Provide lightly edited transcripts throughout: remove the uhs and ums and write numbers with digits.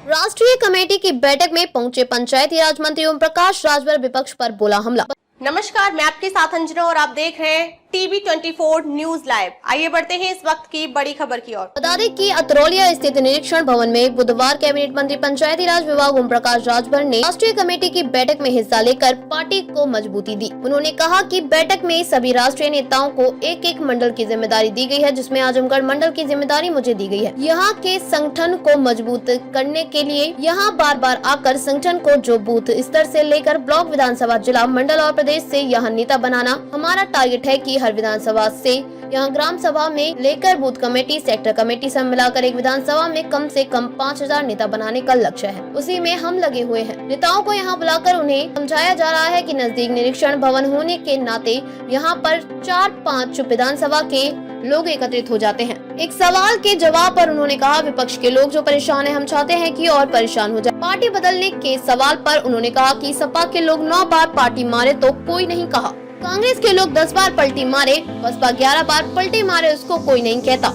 राष्ट्रीय कमेटी की बैठक में पहुंचे पंचायती राज मंत्री ओम प्रकाश राजभर विपक्ष पर बोला हमला। नमस्कार, मैं आपके साथ अंजना और आप देख रहे हैं टीवी 24 न्यूज लाइव। आइए बढ़ते हैं इस वक्त की बड़ी खबर की ओर। बता दें कि अतरौलिया स्थित निरीक्षण भवन में बुधवार कैबिनेट मंत्री पंचायती राज विभाग ओम प्रकाश राजभर ने राष्ट्रीय कमेटी की बैठक में हिस्सा लेकर पार्टी को मजबूती दी। उन्होंने कहा कि बैठक में सभी राष्ट्रीय नेताओं को एक एक मंडल की जिम्मेदारी दी गई है, जिसमें आजमगढ़ मंडल की जिम्मेदारी मुझे दी गई है। यहाँ के संगठन को मजबूत करने के लिए यहाँ बार बार आकर संगठन को जो बूथ स्तर से लेकर ब्लॉक, विधानसभा, जिला, मंडल और प्रदेश से यहाँ नेता बनाना हमारा टारगेट है कि हर विधानसभा से यहाँ ग्राम सभा में लेकर बूथ कमेटी, सेक्टर कमेटी सब मिलाकर एक विधानसभा में कम से कम 5000 नेता बनाने का लक्ष्य है। उसी में हम लगे हुए हैं। नेताओं को यहाँ बुलाकर उन्हें समझाया जा रहा है कि नजदीक निरीक्षण भवन होने के नाते यहाँ पर 4-5 विधानसभा के लोग एकत्रित हो जाते हैं। एक सवाल के जवाब पर उन्होंने कहा, विपक्ष के लोग जो परेशान है, हम चाहते हैं कि और परेशान हो जाए। पार्टी बदलने के सवाल पर उन्होंने कहा कि सपा के लोग 9 बार पार्टी मारे तो कोई नहीं कहा, कांग्रेस के लोग 10 बार पलटी मारे, बसपा 11 बार पलटी मारे, उसको कोई नहीं कहता।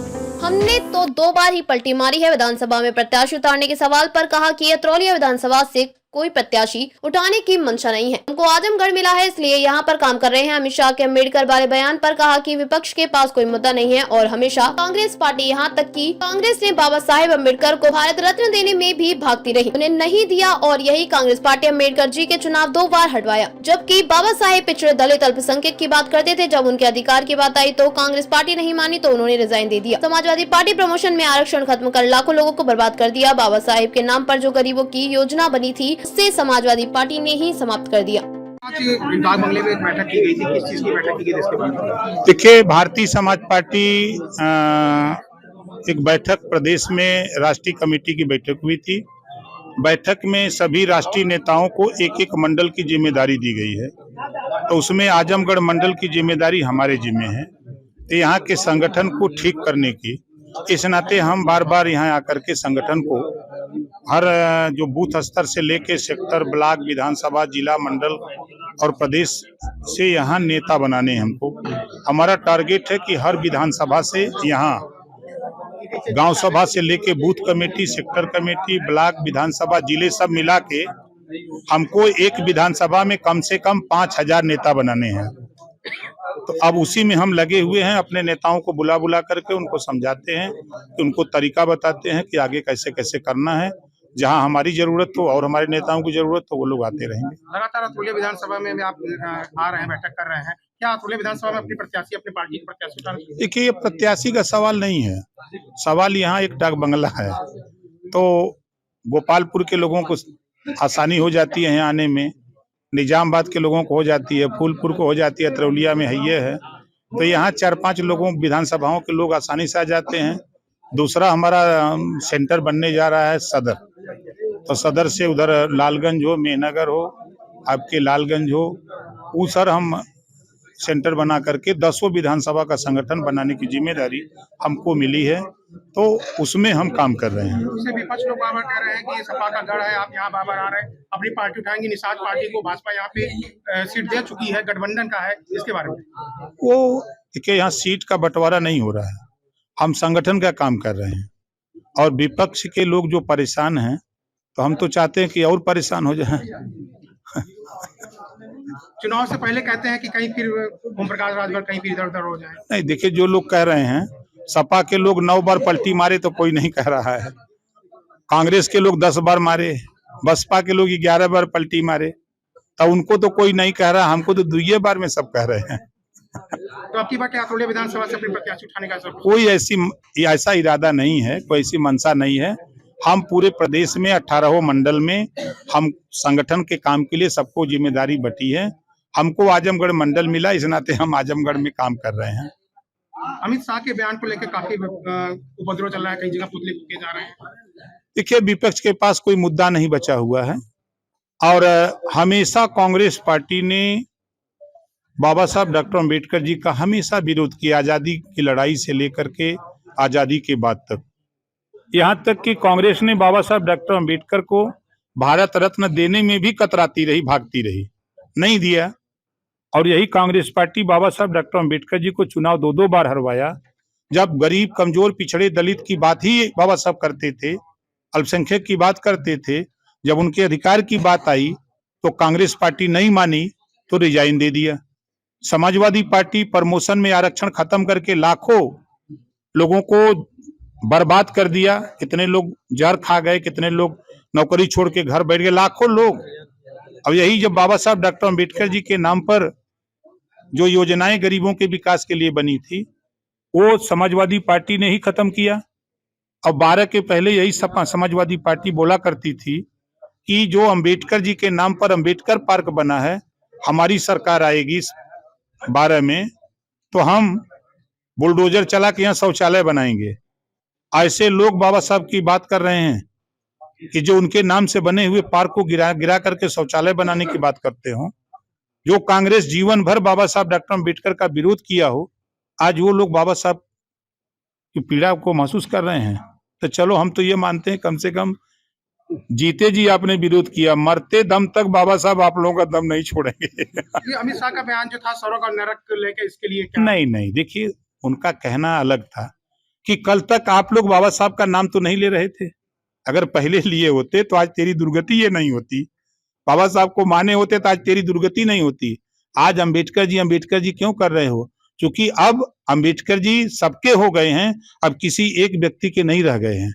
हमने तो 2 बार ही पलटी मारी है। विधानसभा में प्रत्याशी उतारने के सवाल पर कहा कि अतरौलिया विधानसभा से कोई प्रत्याशी उठाने की मंशा नहीं है। हमको आजमगढ़ मिला है, इसलिए यहाँ पर काम कर रहे हैं। अमित शाह के अम्बेडकर वाले बयान पर कहा कि विपक्ष के पास कोई मुद्दा नहीं है और हमेशा कांग्रेस पार्टी, यहाँ तक कि कांग्रेस ने बाबा साहेब अम्बेडकर को भारत रत्न देने में भी भागती रही, उन्हें नहीं दिया और यही कांग्रेस पार्टी अम्बेडकर जी के चुनाव 2 बार हटवाया। जबकि बाबा साहेब पिछड़े दलित अल्पसंख्यक की बात करते थे, जब उनके अधिकार की बात आई तो कांग्रेस पार्टी नहीं मानी तो उन्होंने रिजाइन दे दिया। समाजवादी पार्टी प्रमोशन में आरक्षण खत्म कर लाखों लोगों को बर्बाद कर दिया। बाबा साहेब के नाम पर जो गरीबों की योजना बनी थी, उससे समाजवादी पार्टी ने ही समाप्त कर दिया। विभाग बंगले में एक बैठक की गई थी, किस चीज की बैठक की गई इसके बारे? देखिए, भारतीय समाज पार्टी एक बैठक प्रदेश में राष्ट्रीय कमेटी की बैठक हुई थी। बैठक में सभी राष्ट्रीय नेताओं को एक एक मंडल की जिम्मेदारी दी गई है, तो उसमें आजमगढ़ मंडल की जिम्मेदारी हमारे जिम्मे है। तो यहाँ के संगठन को ठीक करने की इस नाते हम बार बार यहाँ आकर के संगठन को हर जो बूथ स्तर से लेके सेक्टर, ब्लॉक, विधानसभा, जिला, मंडल और प्रदेश से यहाँ नेता बनाने हैं। हमको हमारा टारगेट है कि हर विधानसभा से यहाँ गांव सभा से लेके booth committee, sector committee, block, विधानसभा, जिले सब मिला के हमको एक विधानसभा में कम से कम 5000 नेता बनाने हैं। तो अब उसी में हम लगे हुए हैं। अपने नेताओं को बुला बुला करके उनको समझाते हैं, कि उनको तरीका बताते हैं कि आगे कैसे कैसे करना है। जहां हमारी जरूरत हो और हमारे नेताओं की जरूरत हो, वो लोग आते रहेंगे। लगातार अतरौलिया विधानसभा में आप आ रहे हैं, बैठक कर रहे हैं। क्या अतरौलिया विधानसभा में अपनी प्रत्याशी, अपनी पार्टी के प्रत्याशी उतार? देखिए, ये प्रत्याशी का सवाल नहीं है। सवाल यहाँ एक डाक बंगला है, तो गोपालपुर के लोगों को आसानी हो जाती है यहाँ आने में, निजामबाद के लोगों को हो जाती है, फूलपुर को हो जाती है, अतरौलिया में है। तो यहाँ 4-5 लोगों विधानसभाओं के लोग आसानी से आ जाते हैं। दूसरा, हमारा सेंटर बनने जा रहा है सदर, तो सदर से उधर लालगंज हो, मेहनगर हो, आपके लालगंज हो, वो सर हम सेंटर बना करके 10 विधानसभा का संगठन बनाने की जिम्मेदारी हमको मिली है, तो उसमें हम काम कर रहे हैं। उससे विपक्ष लोग बार-बार कह रहे हैं कि ये सपा का गढ़ है, आप यहाँ बार-बार आ रहे हैं, अपनी पार्टी उठाएंगे। निषाद पार्टी को भाजपा यहाँ पे सीट दे चुकी है, गठबंधन का है, इसके बारे में? वो देखिए, यहाँ सीट का बंटवारा नहीं हो रहा है, हम संगठन का काम कर रहे हैं। और विपक्ष के लोग जो परेशान हैं, तो हम तो चाहते हैं कि और परेशान हो जाए। चुनाव से पहले कहते हैं कि कहीं फिर ओम प्रकाश राजभर कहीं फिर इधर उधर हो जाए। नहीं, देखिए, जो लोग कह रहे हैं सपा के लोग 9 बार पलटी मारे तो कोई नहीं कह रहा है, कांग्रेस के लोग 10 बार मारे, बसपा के लोग 11 बार पलटी मारे, तो उनको तो कोई नहीं कह रहा, हमको तो 2 बार में सब कह रहे हैं। तो आपकी बात क्या अतरौलिया विधानसभा से अपनी प्रत्याशी उठाने का कोई ऐसा इरादा नहीं है, कोई ऐसी मंशा नहीं है। हम पूरे प्रदेश में 18 मंडल में हम संगठन के काम के लिए सबको जिम्मेदारी बटी है। हमको आजमगढ़ मंडल मिला, इस नाते हम आजमगढ़ में काम कर रहे हैं। अमित शाह के बयान को लेकर काफी उपद्रव चल रहा है, कई जगह पुतले फूके जा रहे हैं। देखिए, विपक्ष के पास कोई मुद्दा नहीं बचा हुआ है और हमेशा कांग्रेस पार्टी ने बाबा साहब डॉक्टर अम्बेडकर जी का हमेशा विरोध किया, आजादी की लड़ाई से लेकर के आजादी के बाद तक। यहाँ तक कि कांग्रेस ने बाबा साहब डॉक्टर अम्बेडकर को भारत रत्न देने में भी कतराती रही, भागती रही, नहीं दिया। और यही कांग्रेस पार्टी बाबा साहब डॉक्टर अम्बेडकर जी को चुनाव 2-2 बार हरवाया। जब गरीब, कमजोर, पिछड़े, दलित की बात ही बाबा साहब करते थे, अल्पसंख्यक की बात करते थे, जब उनके अधिकार की बात आई तो कांग्रेस पार्टी नहीं मानी तो रिजाइन दे दिया। समाजवादी पार्टी प्रमोशन में आरक्षण खत्म करके लाखों लोगों को बर्बाद कर दिया। कितने लोग जहर खा गए, कितने लोग नौकरी छोड़ के घर बैठ गए, लाखों लोग। अब यही जब बाबा साहब डॉक्टर अम्बेडकर जी के नाम पर जो योजनाएं गरीबों के विकास के लिए बनी थी, वो समाजवादी पार्टी ने ही खत्म किया। अब 12 के पहले यही समाजवादी पार्टी बोला करती थी कि जो अम्बेडकर जी के नाम पर अम्बेडकर पार्क बना है, हमारी सरकार आएगी 12 में तो हम बुलडोजर चला के यहाँ शौचालय बनाएंगे। ऐसे लोग बाबा साहब की बात कर रहे हैं कि जो उनके नाम से बने हुए पार्क को गिरा करके शौचालय बनाने की बात करते हो। जो कांग्रेस जीवन भर बाबा साहब डॉक्टर अम्बेडकर का विरोध किया हो, आज वो लोग बाबा साहब की पीड़ा को महसूस कर रहे हैं। तो चलो, हम तो ये मानते हैं कम से कम जीते जी आपने विरोध किया, मरते दम तक बाबा साहब आप लोगों का दम नहीं छोड़ेंगे। ये अमित शाह का बयान जो था स्वर्ग और नरक लेके, इसके लिए क्या? नहीं, देखिए, उनका कहना अलग था कि कल तक आप लोग बाबा साहब का नाम तो नहीं ले रहे थे। अगर पहले लिए होते तो आज तेरी दुर्गति ये नहीं होती। बाबा साहब को माने होते तो आज तेरी दुर्गति नहीं होती। आज अम्बेडकर जी क्यों कर रहे हो? क्योंकि अब अम्बेडकर जी सबके हो गए हैं, अब किसी एक व्यक्ति के नहीं रह गए हैं।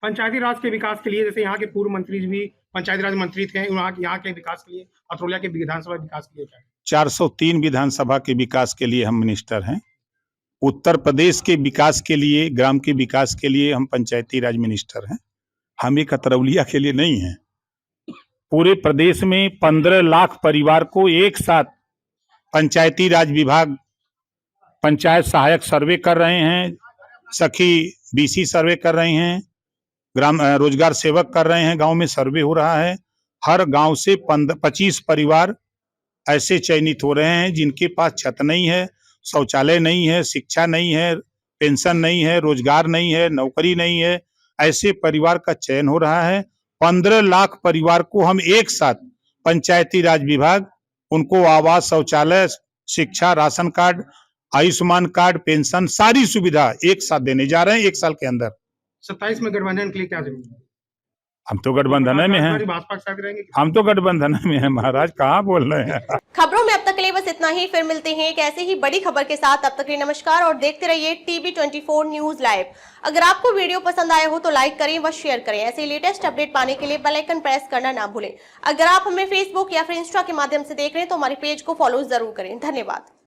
पंचायती राज के विकास के लिए, जैसे यहाँ के पूर्व मंत्री भी पंचायती राज मंत्री थे, यहाँ के विकास के लिए, अतरौलिया के विधानसभा विकास के लिए क्या? 403 विधानसभा के विकास के लिए हम मिनिस्टर हैं। उत्तर प्रदेश के विकास के लिए, ग्राम के विकास के लिए हम पंचायती राज मिनिस्टर हैं। हम एक अतरौलिया के लिए नहीं हैं। पूरे प्रदेश में 15 लाख परिवार को एक साथ पंचायती राज विभाग पंचायत सहायक सर्वे कर रहे हैं, सखी बीसी सर्वे कर रहे हैं, ग्राम रोजगार सेवक कर रहे हैं, गांव में सर्वे हो रहा है। हर गांव से 25 परिवार ऐसे चयनित हो रहे हैं जिनके पास छत नहीं है, शौचालय नहीं है, शिक्षा नहीं है, पेंशन नहीं है, रोजगार नहीं है, नौकरी नहीं है। ऐसे परिवार का चयन हो रहा है। 15 लाख परिवार को हम एक साथ पंचायती राज विभाग उनको आवास, शौचालय, शिक्षा, ration card, Ayushman card, pension, सारी सुविधा एक साथ देने जा रहे हैं 1 साल के अंदर। 27 में गठबंधन के लिए क्या जरूरी है? हम तो गठबंधन में हैं। भाजपा के साथ रहेंगे? हम तो गठबंधन में हैं महाराज, कहाँ बोल रहे हैं। खबरों में अब तक के लिए बस इतना ही। फिर मिलते हैं एक ऐसे ही बड़ी खबर के साथ। तब तक के लिए नमस्कार और देखते रहिए टीवी 24 न्यूज लाइव। अगर आपको वीडियो पसंद आया हो तो लाइक करें व शेयर करें। ऐसे लेटेस्ट अपडेट पाने के लिए बेल आइकन प्रेस करना ना भूलें। अगर आप हमें फेसबुक या फिर इंस्टा के माध्यम से देख रहे हैं तो हमारे पेज को फॉलो जरूर करें। धन्यवाद।